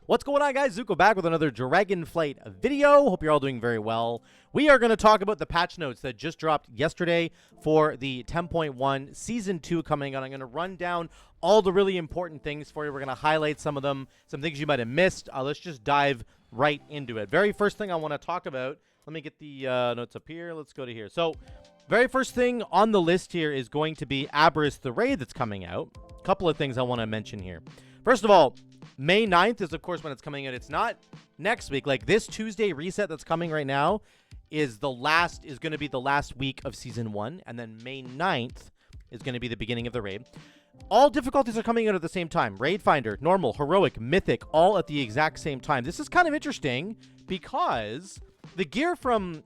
What's going on, guys? Zuko back with another Dragonflight video. Hope you're all doing very well. We are going to talk about the patch notes that just dropped yesterday for the 10.1 Season 2 coming out. I'm going to run down all the really important things for you. We're going to highlight some of them, some things you might have missed. Let's just dive right into it. Very first thing I want to talk about, let me get the notes up here. Let's go to here. So, very first thing on the list here is going to be Aberrus the Raid that's coming out. A couple of things I want to mention here. First of all, May 9th is, of course, when it's coming out. It's not next week. Like, this Tuesday reset that's coming right now is going to be the last week of Season 1. And then May 9th is going to be the beginning of the raid. All difficulties are coming out at the same time. Raid Finder, Normal, Heroic, Mythic, all at the exact same time. This is kind of interesting because the gear from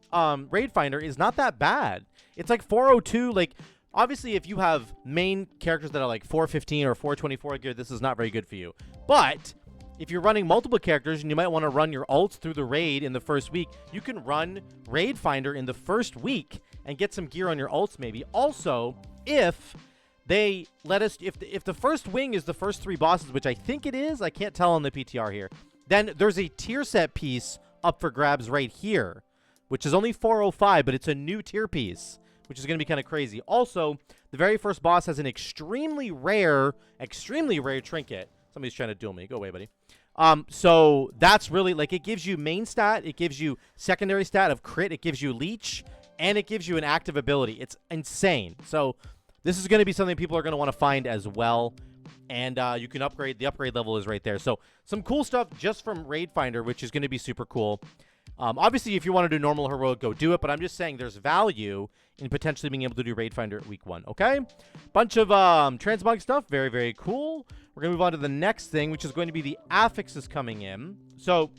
Raid Finder is not that bad. It's like 402, like... Obviously, if you have main characters that are like 415 or 424 gear, this is not very good for you. But if you're running multiple characters and you might want to run your ults through the raid in the first week, you can run Raid Finder in the first week and get some gear on your ults maybe. Also, if they let us, if the first wing is the first 3 bosses, which I think it is, I can't tell on the PTR here, then there's a tier set piece up for grabs right here, which is only 405, but it's a new tier piece, which is going to be kind of crazy. Also, the very first boss has an extremely rare trinket. Somebody's trying to duel me. Go away, buddy. So that's really, like, it gives you main stat, it gives you secondary stat of crit, it gives you leech, and it gives you an active ability. It's insane. So this is going to be something people are going to want to find as well. And you can upgrade. The upgrade level is right there. So some cool stuff just from Raid Finder, which is going to be super cool. Obviously, if you want to do normal heroic, go do it. But I'm just saying there's value in potentially being able to do Raid Finder at week 1. Okay? Bunch of transmog stuff. Very, very cool. We're going to move on to the next thing, which is going to be the affixes coming in. So,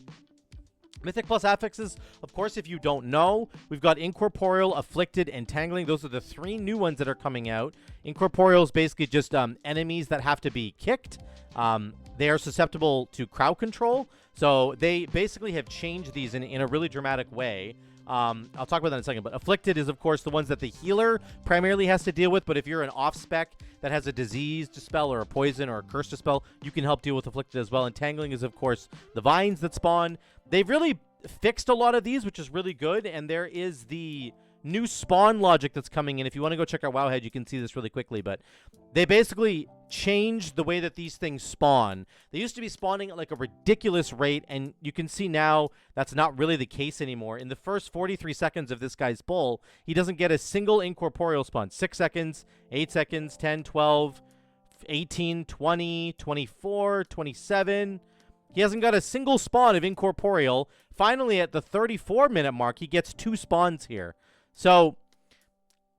Mythic plus affixes, of course, if you don't know, we've got Incorporeal, Afflicted, and Tangling. Those are the 3 new ones that are coming out. Incorporeal is basically just enemies that have to be kicked. They are susceptible to crowd control. So they basically have changed these in a really dramatic way. I'll talk about that in a second. But Afflicted is, of course, the ones that the healer primarily has to deal with. But if you're an off-spec that has a disease to spell or a poison or a curse to spell, you can help deal with Afflicted as well. And Tangling is, of course, the vines that spawn. They've really fixed a lot of these, which is really good. And there is the new spawn logic that's coming in. If you want to go check out Wowhead, you can see this really quickly. But they basically changed the way that these things spawn. They used to be spawning at like a ridiculous rate, and you can see now that's not really the case anymore. In the first 43 seconds of this guy's pull, he doesn't get a single incorporeal spawn. 6 seconds, 8 seconds, 10, 12, 18, 20, 24, 27. He hasn't got a single spawn of incorporeal. Finally, at the 34-minute mark, he gets 2 spawns here. So,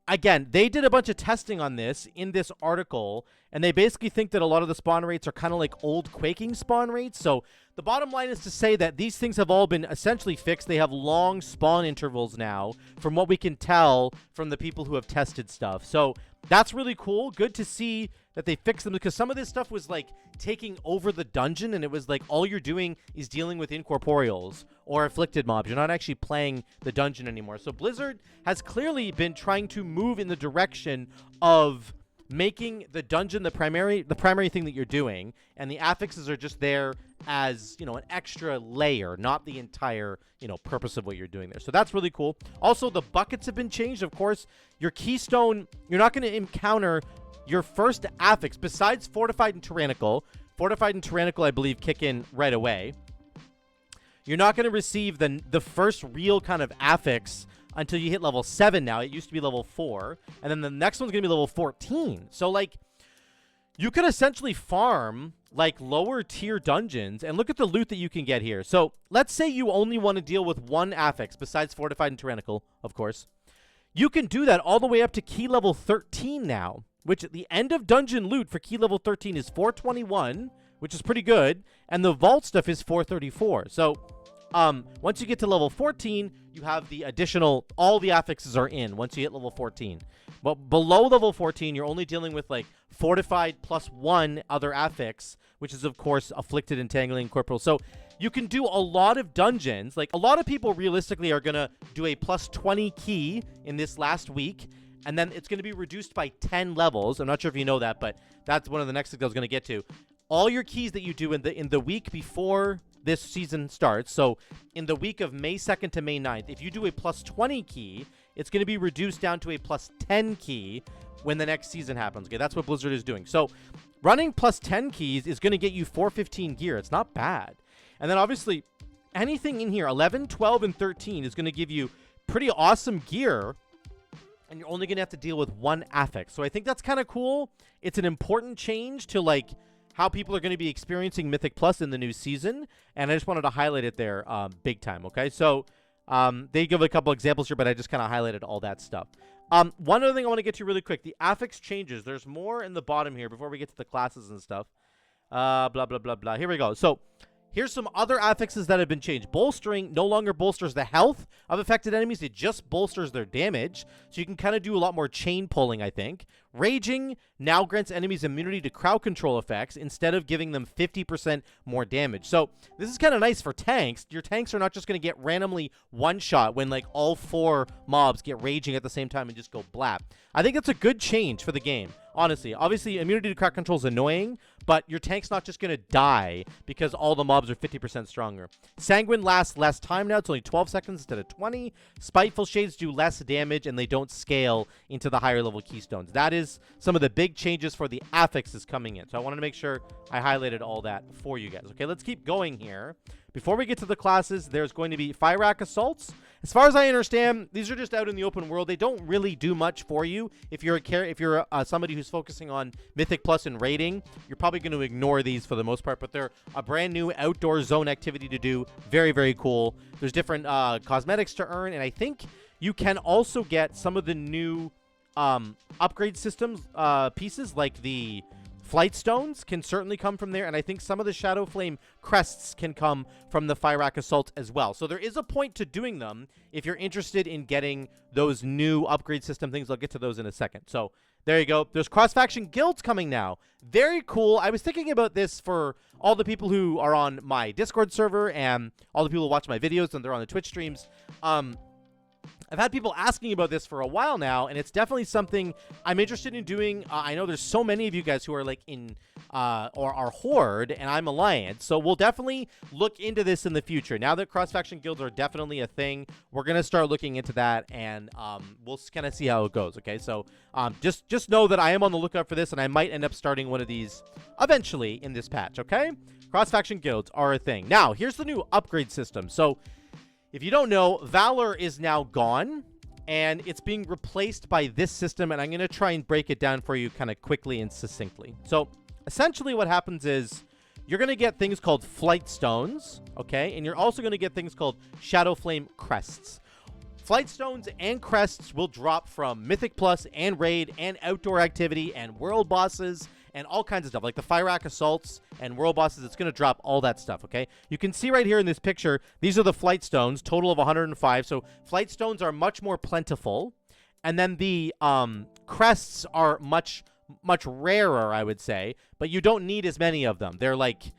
again, they did a bunch of testing on this in this article, and they basically think that a lot of the spawn rates are kind of like old Quaking spawn rates. So, the bottom line is to say that these things have all been essentially fixed. They have long spawn intervals now, from what we can tell from the people who have tested stuff. So, that's really cool. Good to see that they fixed them, because some of this stuff was like taking over the dungeon, and it was like all you're doing is dealing with incorporeals or afflicted mobs. You're not actually playing the dungeon anymore. So Blizzard has clearly been trying to move in the direction of making the dungeon the primary thing that you're doing, and the affixes are just there as, you know, an extra layer, not the entire, you know, purpose of what you're doing there. So that's really cool. Also, the buckets have been changed. Of course, your keystone, you're not going to encounter your first affix besides Fortified and Tyrannical. Fortified and Tyrannical, I believe, kick in right away. You're not going to receive the first real kind of affix until you hit level 7 now. It used to be level 4. And then the next one's going to be level 14. So, like, you could essentially farm, like, lower tier dungeons. And look at the loot that you can get here. So, let's say you only want to deal with 1 affix besides Fortified and Tyrannical, of course. You can do that all the way up to key level 13 now, which at the end of dungeon loot for key level 13 is 421, which is pretty good. And the vault stuff is 434. So, once you get to level 14, you have the additional, all the affixes are in once you hit level 14. But below level 14, you're only dealing with, like, Fortified plus 1 other affix, which is, of course, Afflicted, Entangling, Corporal. So you can do a lot of dungeons. Like, a lot of people realistically are going to do a plus 20 key in this last week, and then it's going to be reduced by 10 levels. I'm not sure if you know that, but that's one of the next things I was going to get to. All your keys that you do in the week before this season starts, so in the week of May 2nd to May 9th, if you do a +20 key, it's going to be reduced down to a +10 key when the next season happens. Okay, that's what Blizzard is doing. So running +10 keys is going to get you 415 gear. It's not bad. And then obviously anything in here, 11, 12, and 13 is going to give you pretty awesome gear, and you're only going to have to deal with one affix. So I think that's kind of cool. It's an important change to, like, how people are going to be experiencing Mythic Plus in the new season, and I just wanted to highlight it there big time, okay? So they give a couple examples here, but I just kind of highlighted all that stuff. One other thing I want to get to really quick, the affix changes. There's more in the bottom here before we get to the classes and stuff. Blah, blah, blah, blah. Here we go. So here's some other affixes that have been changed. Bolstering no longer bolsters the health of affected enemies. It just bolsters their damage. So you can kind of do a lot more chain pulling, I think. Raging now grants enemies immunity to crowd control effects instead of giving them 50% more damage. So this is kind of nice for tanks. Your tanks are not just going to get randomly one-shot when, like, all 4 mobs get raging at the same time and just go blap. I think that's a good change for the game, honestly. Obviously, immunity to crowd control is annoying, but your tank's not just going to die because all the mobs are 50% stronger. Sanguine lasts less time now. It's only 12 seconds instead of 20. Spiteful Shades do less damage, and they don't scale into the higher level keystones. That is some of the big changes for the affixes coming in. So I wanted to make sure I highlighted all that for you guys. Okay, let's keep going here. Before we get to the classes, there's going to be Fyrakk Assaults. As far as I understand, these are just out in the open world. They don't really do much for you. If you're somebody who's focusing on Mythic Plus and raiding, you're probably going to ignore these for the most part, but they're a brand new outdoor zone activity to do. Very, very cool. There's different cosmetics to earn, and I think you can also get some of the new upgrade systems pieces, like the Flight Stones can certainly come from there, and I think some of the Shadow Flame crests can come from the Fyrakk Assault as well. So there is a point to doing them if you're interested in getting those new upgrade system things. I'll get to those in a second. So there you go. There's cross-faction guilds coming now. Very cool. I was thinking about this for all the people who are on my Discord server and all the people who watch my videos and they're on the Twitch streams. I've had people asking about this for a while now, and it's definitely something I'm interested in doing. I know there's so many of you guys who are like in or are Horde, and I'm Alliance, so we'll definitely look into this in the future. Now that cross-faction guilds are definitely a thing, we're going to start looking into that, and we'll kind of see how it goes, okay? So just know that I am on the lookout for this, and I might end up starting one of these eventually in this patch, okay? Cross-faction guilds are a thing. Now, here's the new upgrade system. So if you don't know, Valor is now gone, and it's being replaced by this system, and I'm going to try and break it down for you kind of quickly and succinctly. So essentially what happens is you're going to get things called Flight Stones, okay? And you're also going to get things called Shadow Flame Crests. Flight Stones and Crests will drop from Mythic Plus and Raid and Outdoor Activity and World Bosses and all kinds of stuff, like the Fyrakk Assaults and World Bosses. It's going to drop all that stuff, okay? You can see right here in this picture, these are the Flight Stones, total of 105. So Flight Stones are much more plentiful. And then the Crests are much rarer, I would say, but you don't need as many of them. They're like,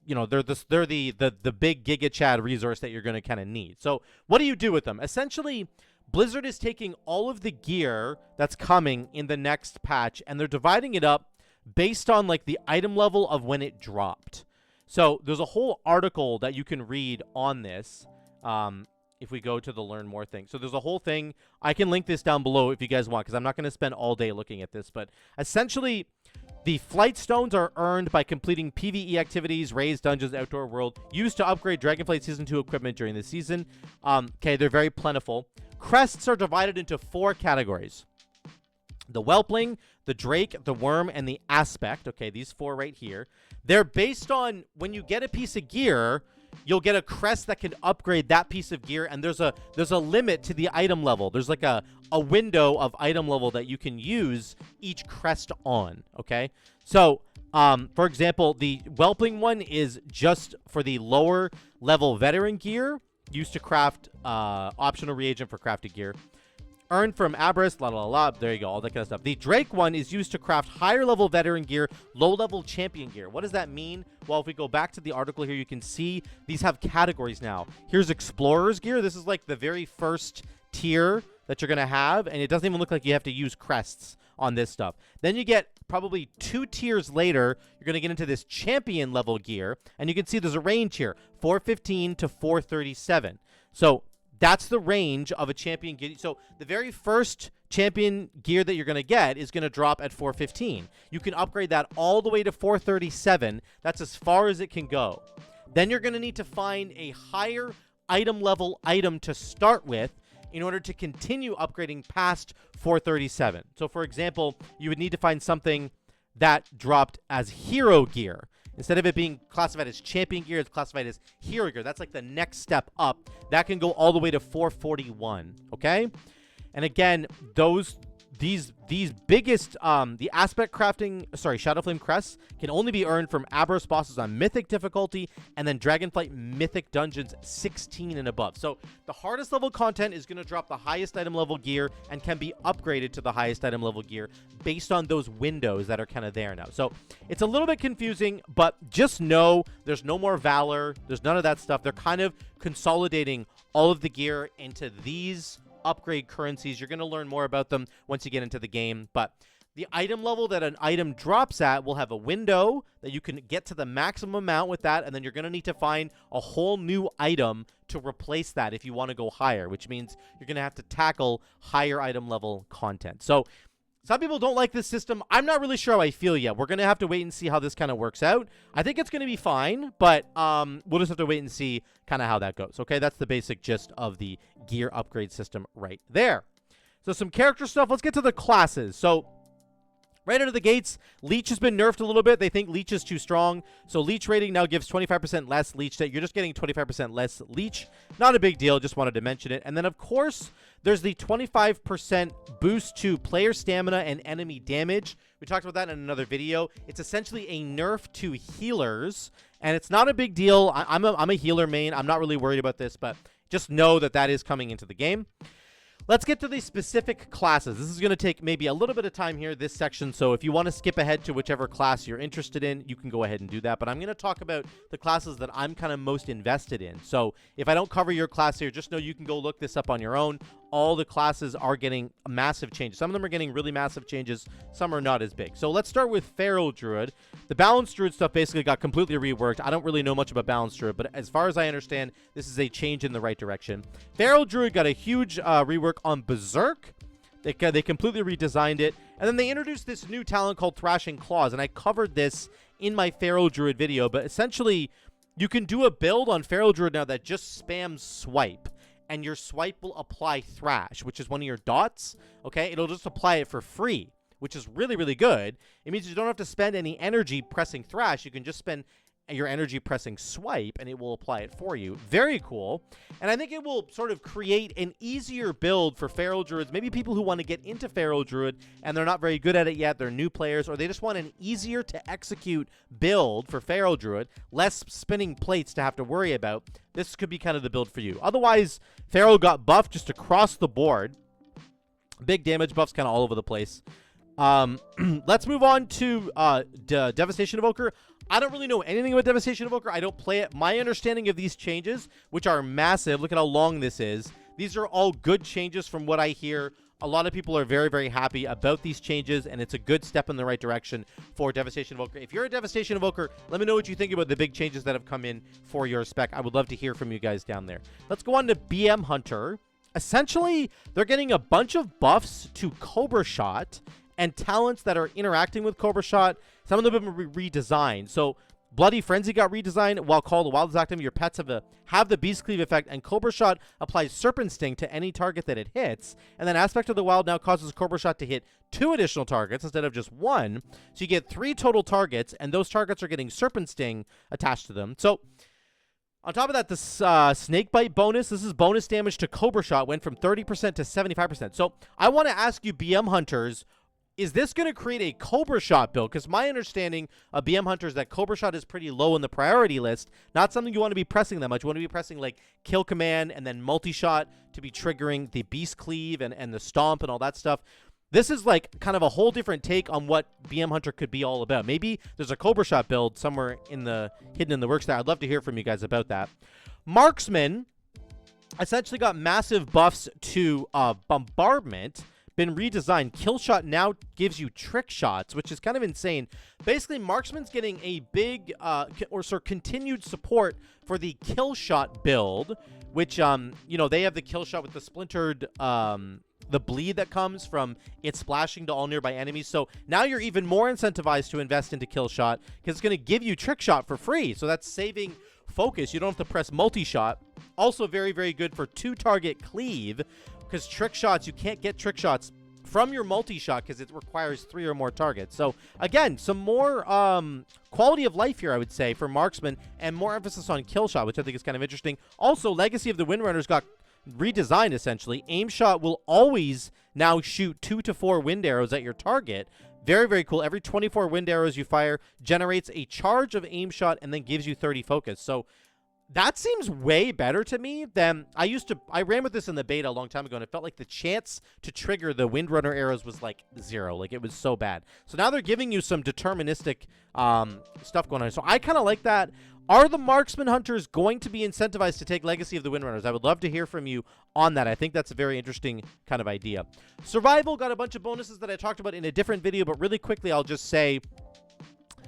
you know, they're the big Giga Chad resource that you're going to kind of need. So what do you do with them? Essentially, Blizzard is taking all of the gear that's coming in the next patch, and they're dividing it up based on, like, the item level of when it dropped. So there's a whole article that you can read on this if we go to the Learn More thing. So there's a whole thing. I can link this down below if you guys want, because I'm not going to spend all day looking at this. But essentially, the Flight Stones are earned by completing PvE activities, raids, dungeons, outdoor world, used to upgrade Dragonflight Season 2 equipment during the season. Okay, they're very plentiful. Crests are divided into 4 categories. The Whelpling, the Drake, the Worm, and the Aspect. Okay, these 4 right here. They're based on when you get a piece of gear, you'll get a crest that can upgrade that piece of gear, and there's a limit to the item level. There's like a window of item level that you can use each crest on, okay? So, for example, the Whelpling one is just for the lower level veteran gear, used to craft optional reagent for crafted gear. Earned from Aberrus, there you go, all that kind of stuff. The Drake one is used to craft higher level veteran gear, low level champion gear. What does that mean? Well, if we go back to the article here, you can see these have categories now. Here's Explorer's gear. This is like the very first tier that you're going to have, and it doesn't even look like you have to use crests on this stuff. Then you get probably 2 tiers later, you're going to get into this champion level gear. And you can see there's a range here, 415 to 437. So that's the range of a champion gear. So the very first champion gear that you're going to get is going to drop at 415. You can upgrade that all the way to 437. That's as far as it can go. Then you're going to need to find a higher item level item to start with in order to continue upgrading past 437. So for example, you would need to find something that dropped as hero gear. Instead of it being classified as champion gear, it's classified as hero gear. That's like the next step up. That can go all the way to 441, okay? And again, these biggest, the aspect crafting, Shadowflame crests can only be earned from Abyros bosses on mythic difficulty and then Dragonflight mythic dungeons 16 and above. So the hardest level content is going to drop the highest item level gear and can be upgraded to the highest item level gear based on those windows that are kind of there now. So it's a little bit confusing, but just know there's no more Valor. There's none of that stuff. They're kind of consolidating all of the gear into these upgrade currencies. You're going to learn more about them once you get into the game, but the item level that an item drops at will have a window that you can get to the maximum amount with that, and then you're going to need to find a whole new item to replace that if you want to go higher, which means you're going to have to tackle higher item level content. So some people don't like this system. I'm not really sure how I feel yet. We're going to have to wait and see how this kind of works out. I think it's going to be fine, but we'll just have to wait and see kind of how that goes. Okay, that's the basic gist of the gear upgrade system right there. So some character stuff. Let's get to the classes. So right out of the gates, Leech has been nerfed a little bit. They think Leech is too strong. So Leech rating now gives 25% less Leech. You're just getting 25% less Leech. Not a big deal. Just wanted to mention it. And then, of course, there's the 25% boost to player stamina and enemy damage. We talked about that in another video. It's essentially a nerf to healers, and it's not a big deal. I'm a healer main. I'm not really worried about this, but just know that that is coming into the game. Let's get to the specific classes. This is going to take maybe a little bit of time here, this section, so if you want to skip ahead to whichever class you're interested in, you can go ahead and do that. But I'm going to talk about the classes that I'm kind of most invested in. So if I don't cover your class here, just know you can go look this up on your own. All the classes are getting massive changes. Some of them are getting really massive changes. Some are not as big. So let's start with Feral Druid. The Balanced Druid stuff basically got completely reworked. I don't really know much about Balanced Druid, but as far as I understand, this is a change in the right direction. Feral Druid got a huge rework on Berserk. They completely redesigned it. And then they introduced this new talent called Thrashing Claws. And I covered this in my Feral Druid video. But essentially, you can do a build on Feral Druid now that just spams swipe. And your swipe will apply Thrash, which is one of your dots. Okay, it'll just apply it for free, which is really, really good. It means you don't have to spend any energy pressing Thrash. You can just spend your energy pressing swipe, and it will apply it for you. Very cool. And I think it will sort of create an easier build for Feral Druids. Maybe people who want to get into Feral Druid, and they're not very good at it yet. They're new players, or they just want an easier to execute build for Feral Druid. Less spinning plates to have to worry about. This could be kind of the build for you. Otherwise, Feral got buffed just across the board. Big damage buffs kind of all over the place. Let's move on to Devastation Evoker. I don't really know anything about Devastation Evoker. I don't play it. My understanding of these changes, which are massive, look at how long this is. These are all good changes from what I hear. A lot of people are very, very happy about these changes, and it's a good step in the right direction for Devastation Evoker. If you're a Devastation Evoker, let me know what you think about the big changes that have come in for your spec. I would love to hear from you guys down there. Let's go on to BM Hunter. Essentially, they're getting a bunch of buffs to Cobra Shot and talents that are interacting with Cobra Shot. Some of them have been redesigned. So Bloody Frenzy got redesigned. While Call the Wild is active, your pets have the Beast Cleave effect, and Cobra Shot applies Serpent Sting to any target that it hits. And then Aspect of the Wild now causes Cobra Shot to hit 2 additional targets instead of just 1. So you get 3 total targets, and those targets are getting Serpent Sting attached to them. So on top of that, the Snake Bite bonus, this is bonus damage to Cobra Shot, went from 30% to 75%. So I want to ask you, BM Hunters, is this going to create a Cobra Shot build? Because my understanding of BM Hunter is that Cobra Shot is pretty low in the priority list. Not something you want to be pressing that much. You want to be pressing like Kill Command and then Multi-Shot to be triggering the Beast Cleave and the Stomp and all that stuff. This is like kind of a whole different take on what BM Hunter could be all about. Maybe there's a Cobra Shot build somewhere hidden in the works there. I'd love to hear from you guys about that. Marksman essentially got massive buffs to Bombardment. been redesigned. Kill shot now gives you trick shots, which is kind of insane. Basically, Marksman's getting a big continued support for the kill shot build, which you know, they have the kill shot with the splintered the bleed that comes from it splashing to all nearby enemies. So now you're even more incentivized to invest into kill shot because it's going to give you trick shot for free. So that's saving focus. You don't have to press multi-shot. Also very, very good for 2-target cleave, because trick shots, you can't get trick shots from your multi-shot because it requires 3 or more targets. So again, some more quality of life here, I would say, for Marksman, and more emphasis on kill shot, which I think is kind of interesting. Also, Legacy of the Windrunners got redesigned, essentially. Aim shot will always now shoot 2 to 4 wind arrows at your target. Very, very cool. Every 24 wind arrows you fire generates a charge of aim shot and then gives you 30 focus. So that seems way better to me than I ran with this in the beta a long time ago, and it felt like the chance to trigger the Windrunner arrows was like 0. Like, it was so bad. So now they're giving you some deterministic stuff going on. So I kind of like that. Are the Marksman Hunters going to be incentivized to take Legacy of the Windrunners? I would love to hear from you on that. I think that's a very interesting kind of idea. Survival got a bunch of bonuses that I talked about in a different video, but really quickly I'll just say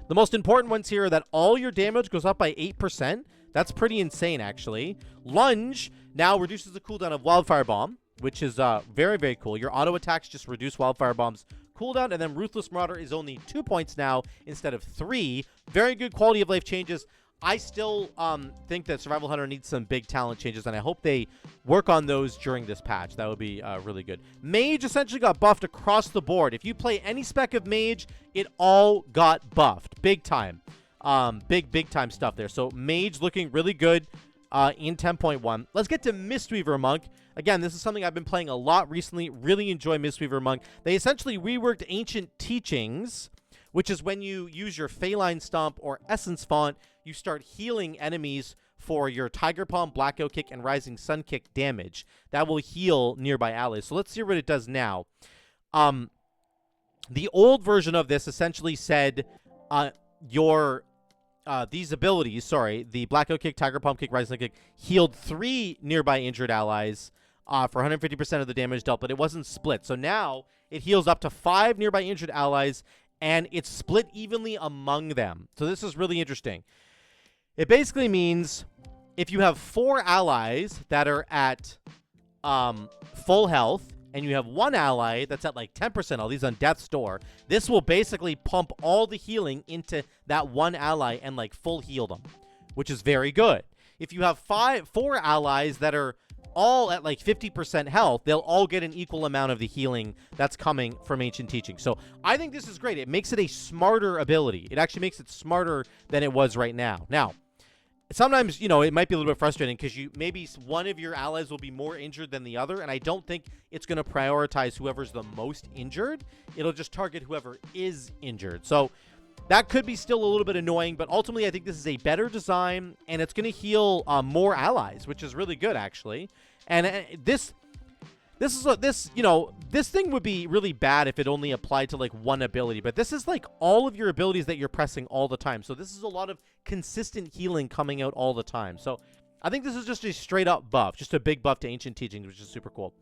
the most important ones here are that all your damage goes up by 8%. That's pretty insane, actually. Lunge now reduces the cooldown of Wildfire Bomb, which is very, very cool. Your auto attacks just reduce Wildfire Bomb's cooldown, and then Ruthless Marauder is only 2 points now instead of 3. Very good quality of life changes. I still think that Survival Hunter needs some big talent changes, and I hope they work on those during this patch. That would be really good. Mage essentially got buffed across the board. If you play any spec of Mage, it all got buffed. Big time. Big time stuff there. So Mage looking really good in 10.1. Let's get to Mistweaver Monk. Again, this is something I've been playing a lot recently. Really enjoy Mistweaver Monk. They essentially reworked Ancient Teachings, which is when you use your Feline Stomp or Essence Font, you start healing enemies for your Tiger Palm, Blackout Kick, and Rising Sun Kick damage. That will heal nearby allies. So let's see what it does now. The old version of this essentially said these abilities, the Blackout Kick, Tiger Palm Kick, Rising Sun Kick, healed 3 nearby injured allies for 150% of the damage dealt, but it wasn't split. So now it heals up to 5 nearby injured allies, and it's split evenly among them. So this is really interesting. It basically means if you have 4 allies that are at full health, and you have 1 ally that's at like 10%, all these on Death's Door, this will basically pump all the healing into that 1 ally and like full heal them, which is very good. If you have 4 allies that are all at like 50% health, they'll all get an equal amount of the healing that's coming from Ancient Teaching. So I think this is great. It makes it a smarter ability. It actually makes it smarter than it was right now. Now, sometimes, you know, it might be a little bit frustrating because maybe one of your allies will be more injured than the other, and I don't think it's going to prioritize whoever's the most injured. It'll just target whoever is injured. So that could be still a little bit annoying, but ultimately I think this is a better design, and it's going to heal more allies, which is really good, actually. And this thing would be really bad if it only applied to like one ability, but this is like all of your abilities that you're pressing all the time. So this is a lot of consistent healing coming out all the time. So I think this is just a straight up buff, just a big buff to Ancient Teachings, which is super cool.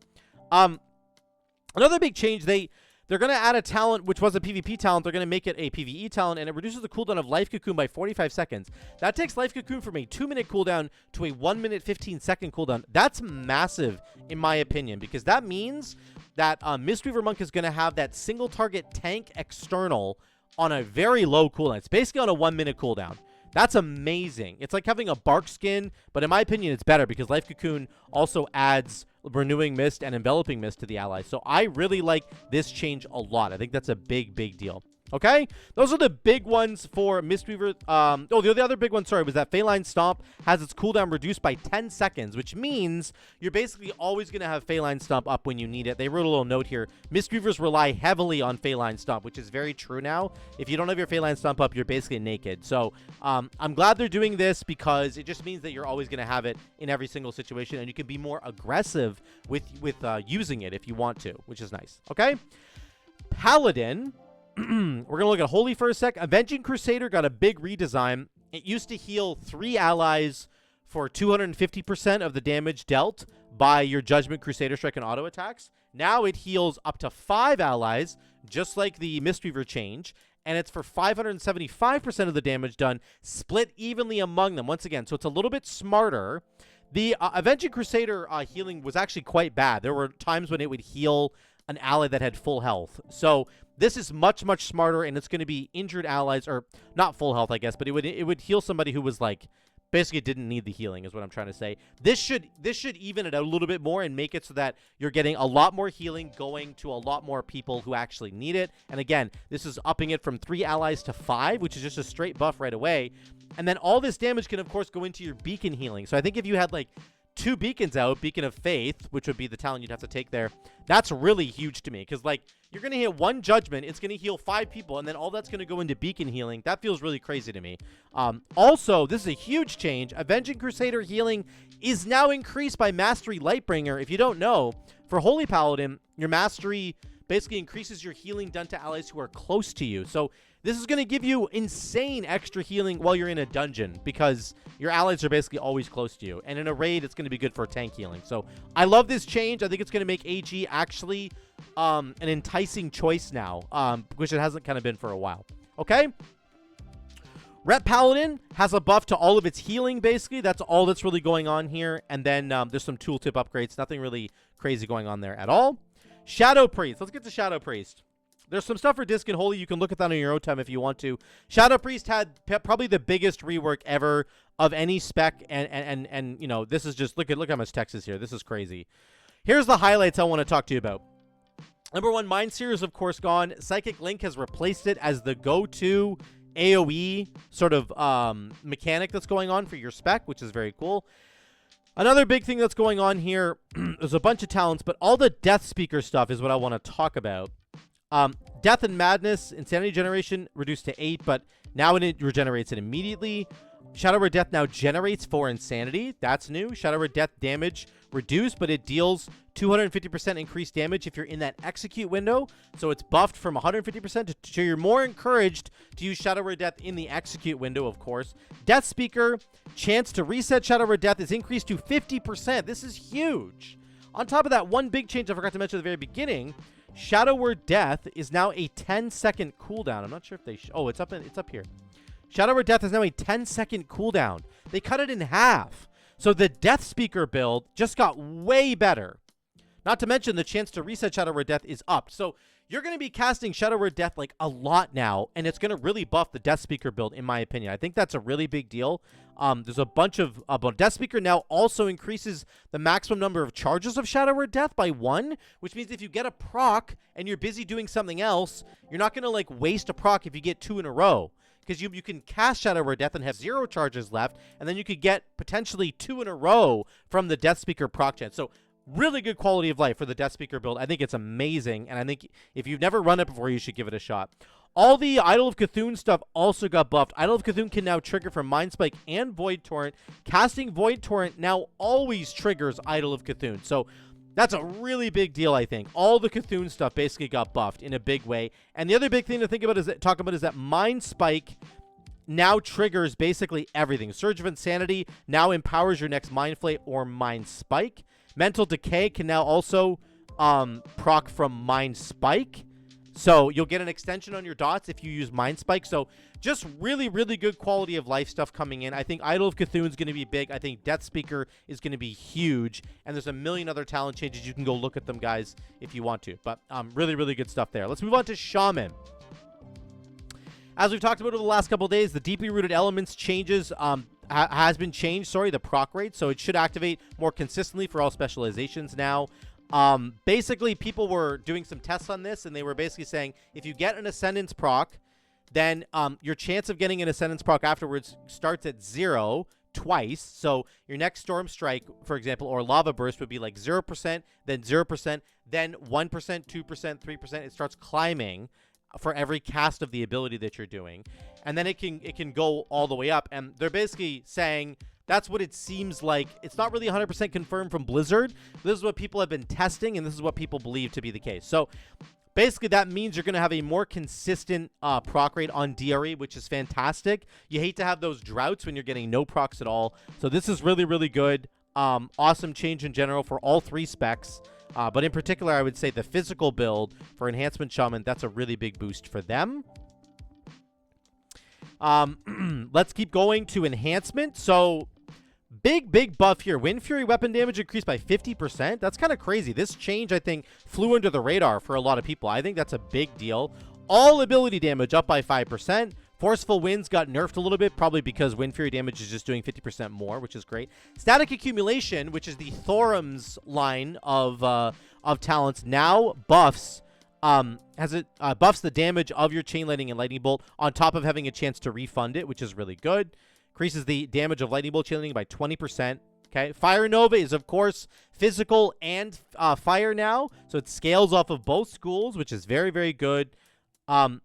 Another big change, they're going to add a talent, which was a PvP talent. They're going to make it a PvE talent, and it reduces the cooldown of Life Cocoon by 45 seconds. That takes Life Cocoon from a 2-minute cooldown to a 1-minute 15-second cooldown. That's massive, in my opinion, because that means that Mistweaver Monk is going to have that single target tank external on a very low cooldown. It's basically on a 1-minute cooldown. That's amazing. It's like having a Bark Skin, but in my opinion, it's better because Life Cocoon also adds Renewing Mist and Enveloping Mist to the allies. So I really like this change a lot. I think that's a big, big deal. Okay, those are the big ones for Mistweaver. The other big one, was that Feline Stomp has its cooldown reduced by 10 seconds, which means you're basically always going to have Feline Stomp up when you need it. They wrote a little note here. Mistweavers rely heavily on Feline Stomp, which is very true now. If you don't have your Feline Stomp up, you're basically naked. So I'm glad they're doing this because it just means that you're always going to have it in every single situation, and you can be more aggressive with using it if you want to, which is nice. Okay, Paladin. We're going to look at Holy for a sec. Avenging Crusader got a big redesign. It used to heal 3 allies for 250% of the damage dealt by your Judgment, Crusader Strike, and auto attacks. Now it heals up to 5 allies, just like the Mistweaver change, and it's for 575% of the damage done, split evenly among them. Once again, so it's a little bit smarter. The Avenging Crusader healing was actually quite bad. There were times when it would heal an ally that had full health. So this is much, much smarter, and it's going to be injured allies, or not full health, I guess, but it would heal somebody who was like, basically didn't need the healing is what I'm trying to say. This should even it out a little bit more and make it so that you're getting a lot more healing going to a lot more people who actually need it. And again, this is upping it from 3 allies to 5, which is just a straight buff right away. And then all this damage can, of course, go into your beacon healing. So I think if you had like 2 beacons out, Beacon of Faith, which would be the talent you'd have to take there, that's really huge to me, because like you're going to hit 1 judgment, it's going to heal 5 people, and then all that's going to go into beacon healing. That feels really crazy to me. Also, this is a huge change. Avenging Crusader healing is now increased by Mastery Lightbringer. If you don't know, for Holy Paladin, your Mastery basically increases your healing done to allies who are close to you. So this is going to give you insane extra healing while you're in a dungeon, because your allies are basically always close to you. And in a raid, it's going to be good for tank healing. So I love this change. I think it's going to make AG actually an enticing choice now, which it hasn't kind of been for a while. Okay? Ret Paladin has a buff to all of its healing, basically. That's all that's really going on here. And then there's some tooltip upgrades. Nothing really crazy going on there at all. Shadow Priest. Let's get to Shadow Priest. There's some stuff for Disc and Holy. You can look at that on your own time if you want to. Shadow Priest had probably the biggest rework ever of any spec, and you know, this is just, look how much text is here. This is crazy. Here's the highlights I want to talk to you about. Number 1, Mind Seer is, of course, gone. Psychic Link has replaced it as the go-to AoE sort of mechanic that's going on for your spec, which is very cool. Another big thing that's going on here, there's a bunch of talents, but all the Death Speaker stuff is what I want to talk about. Death and Madness, Insanity Generation reduced to 8, but now it regenerates it immediately. Shadow Word Death now generates 4 Insanity. That's new. Shadow Word Death damage reduced, but it deals 250% increased damage if you're in that execute window. So it's buffed from 150% to you're more encouraged to use Shadow Word Death in the execute window, of course. Death Speaker, chance to reset Shadow Word Death is increased to 50%. This is huge. On top of that, one big change I forgot to mention at the very beginning, Shadow Word Death is now a 10-second cooldown. I'm not sure if they... oh, it's up here. Shadow Word Death is now a 10-second cooldown. They cut it in half. So the Death Speaker build just got way better. Not to mention the chance to reset Shadow Word Death is up. So you're going to be casting Shadow Word Death like a lot now, and it's going to really buff the Death Speaker build, in my opinion. I think that's a really big deal. There's a bunch of... Death Speaker now also increases the maximum number of charges of Shadow Word Death by 1, which means if you get a proc and you're busy doing something else, you're not going to like waste a proc if you get 2 in a row. Because you can cast Shadow Word Death and have 0 charges left, and then you could get potentially 2 in a row from the Death Speaker proc chance. So really good quality of life for the Death Speaker build. I think it's amazing, and I think if you've never run it before, you should give it a shot. All the Idol of Cthulhu stuff also got buffed. Idol of Cthulhu can now trigger from Mind Spike and Void Torrent. Casting Void Torrent now always triggers Idol of Cthulhu. So that's a really big deal, I think. All the Cthulhu stuff basically got buffed in a big way. And the other big thing to talk about is that Mind Spike now triggers basically everything. Surge of Insanity now empowers your next Mind Flay or Mind Spike. Mental Decay can now also proc from Mind Spike. So you'll get an extension on your dots if you use Mind Spike. So just really, really good quality of life stuff coming in. I think Idol of Cthulhu is going to be big. I think Death Speaker is going to be huge. And there's a million other talent changes. You can go look at them, guys, if you want to. But really, really good stuff there. Let's move on to Shaman. As we've talked about over the last couple of days, the Deeply Rooted Elements changes has been changed, the proc rate. So it should activate more consistently for all specializations now. Basically, people were doing some tests on this, and they were basically saying if you get an Ascendance proc, then your chance of getting an Ascendance proc afterwards starts at 0 twice. So your next Storm Strike, for example, or Lava Burst would be like 0%, then 0%, then 1%, 2%, 3%. It starts climbing for every cast of the ability that you're doing. And then it can go all the way up. And they're basically saying that's what it seems like. It's not really 100% confirmed from Blizzard. This is what people have been testing, and this is what people believe to be the case. So basically that means you're going to have a more consistent proc rate on DRE, which is fantastic. You hate to have those droughts when you're getting no procs at all. So this is really, really good. Awesome change in general for all 3 specs. But in particular, I would say the physical build for Enhancement Shaman, that's a really big boost for them. Let's keep going to Enhancement. So, big buff here. Wind Fury weapon damage increased by 50%. That's kind of crazy. This change, I think, flew under the radar for a lot of people. I think that's a big deal. All ability damage up by 5%. Forceful Winds got nerfed a little bit, probably because Wind Fury damage is just doing 50% more, which is great. Static Accumulation, which is the Thorum's line of talents, now buffs buffs the damage of your Chain Lightning and Lightning Bolt on top of having a chance to refund it, which is really good. Increases the damage of Lightning Bolt Chain Lightning by 20%. Okay, Fire Nova is, of course, physical and fire now, so it scales off of both schools, which is very, very good.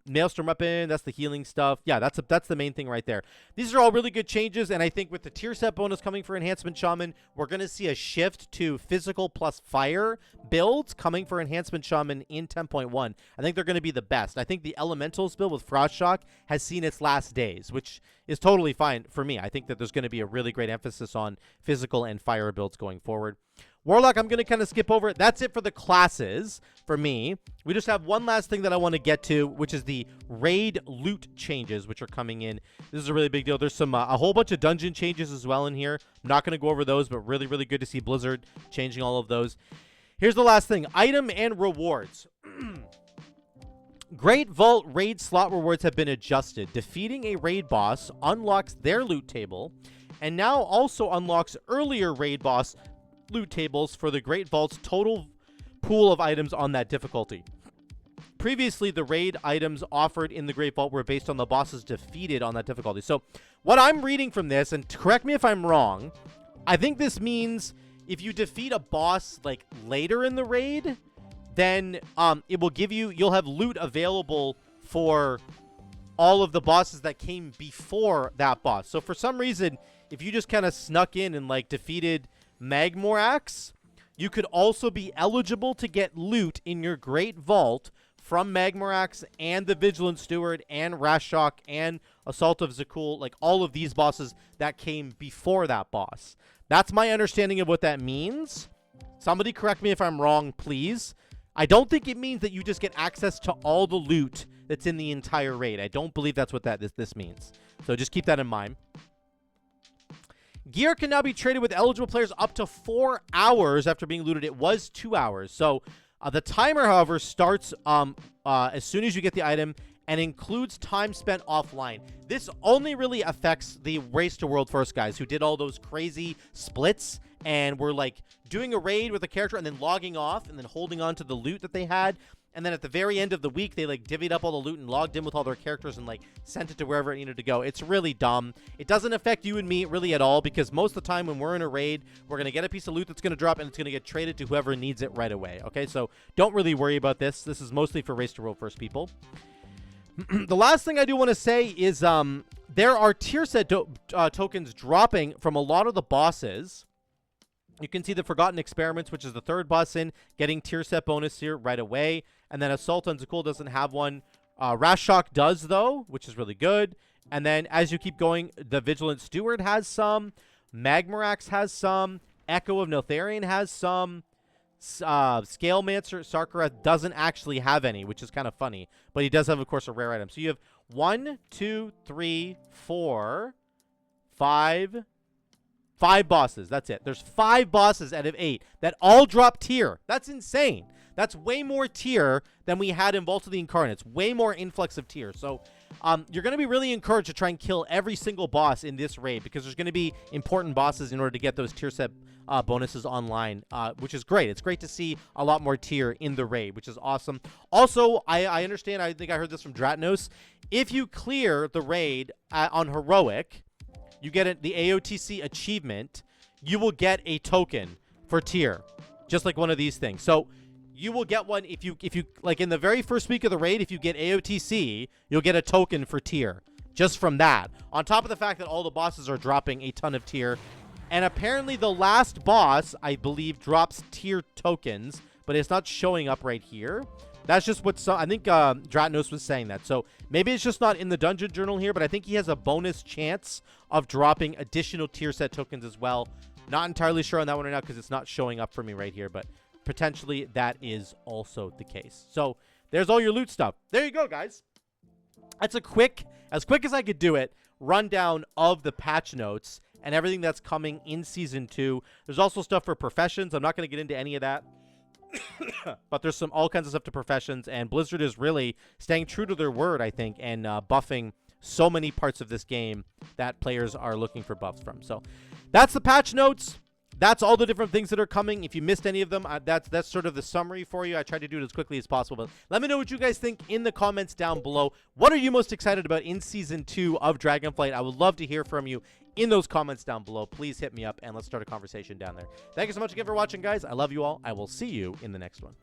Maelstrom weapon, that's the healing stuff. Yeah, that's the main thing right there. These are all really good changes, and I think with the tier set bonus coming for Enhancement Shaman, we're going to see a shift to physical plus fire builds coming for Enhancement Shaman in 10.1. I think they're going to be the best. I think the Elementals build with Frost Shock has seen its last days, which is totally fine for me. I think that there's going to be a really great emphasis on physical and fire builds going forward. Warlock, I'm going to kind of skip over it. That's it for the classes for me. We just have one last thing that I want to get to, which is the raid loot changes, which are coming in. This is a really big deal. There's some a whole bunch of dungeon changes as well in here. I'm not going to go over those, but really, really good to see Blizzard changing all of those. Here's the last thing. Item and rewards. Great Vault raid slot rewards have been adjusted. Defeating a raid boss unlocks their loot table, and now also unlocks earlier raid boss loot tables for the Great Vault's total pool of items on that difficulty. Previously, the raid items offered in the Great Vault were based on the bosses defeated on that difficulty. So, what I'm reading from this, and correct me if I'm wrong, I think this means if you defeat a boss like later in the raid, then it will give you, you'll have loot available for all of the bosses that came before that boss. So for some reason, if you just kind of snuck in and like defeated Magmorax, you could also be eligible to get loot in your Great Vault from Magmorax and the Vigilant Steward and Rashok and Assault of Zakul, like all of these bosses that came before that boss. That's my understanding of what that means. Somebody correct me if I'm wrong, please. I don't think it means that you just get access to all the loot that's in the entire raid. I don't believe that's what this means. So just keep that in mind. Gear can now be traded with eligible players up to 4 hours after being looted. It was 2 hours. So the timer, however, starts as soon as you get the item and includes time spent offline. This only really affects the Race to World First guys who did all those crazy splits and were like doing a raid with a character and then logging off and then holding on to the loot that they had. And then at the very end of the week, they like divvied up all the loot and logged in with all their characters and like sent it to wherever it needed to go. It's really dumb. It doesn't affect you and me really at all because most of the time when we're in a raid, we're going to get a piece of loot that's going to drop and it's going to get traded to whoever needs it right away. Okay, so don't really worry about this. This is mostly for Race to World First people. The last thing I do want to say is there are tier set tokens dropping from a lot of the bosses. You can see the Forgotten Experiments, which is the third boss in, getting tier set bonus here right away. And then Assault on Zakul doesn't have one. Rashok does, though, which is really good. And then as you keep going, the Vigilant Steward has some. Magmorax has some. Echo of Neltharion has some. Scalemancer Sarkarath doesn't actually have any, which is kind of funny. But he does have, of course, a rare item. So you have 1, 2, 3, 4, 5... 5 bosses. That's it. There's 5 bosses out of 8 that all drop tier. That's insane. That's way more tier than we had in Vault of the Incarnates. Way more influx of tier. So you're going to be really encouraged to try and kill every single boss in this raid because there's going to be important bosses in order to get those tier set bonuses online, which is great. It's great to see a lot more tier in the raid, which is awesome. Also, I understand, I think I heard this from Dratnos. If you clear the raid on Heroic, you get the AOTC achievement, you will get a token for tier, just like one of these things. So you will get one if you like in the very first week of the raid, if you get AOTC, you'll get a token for tier just from that. On top of the fact that all the bosses are dropping a ton of tier. And apparently the last boss, I believe, drops tier tokens, but it's not showing up right here. That's just what I think Dratnos was saying that. So maybe it's just not in the dungeon journal here, but I think he has a bonus chance of dropping additional tier set tokens as well. Not entirely sure on that one right now because it's not showing up for me right here, but potentially that is also the case. So there's all your loot stuff. There you go, guys. That's a quick, as quick as I could do it, rundown of the patch notes and everything that's coming in Season 2. There's also stuff for professions. I'm not going to get into any of that. But there's all kinds of stuff to professions, and Blizzard is really staying true to their word, I think, and buffing so many parts of this game that players are looking for buffs from. So that's the patch notes. That's all the different things that are coming. If you missed any of them, that's sort of the summary for you. I tried to do it as quickly as possible. But let me know what you guys think in the comments down below. What are you most excited about in Season 2 of Dragonflight? I would love to hear from you in those comments down below. Please hit me up, and let's start a conversation down there. Thank you so much again for watching, guys. I love you all. I will see you in the next one.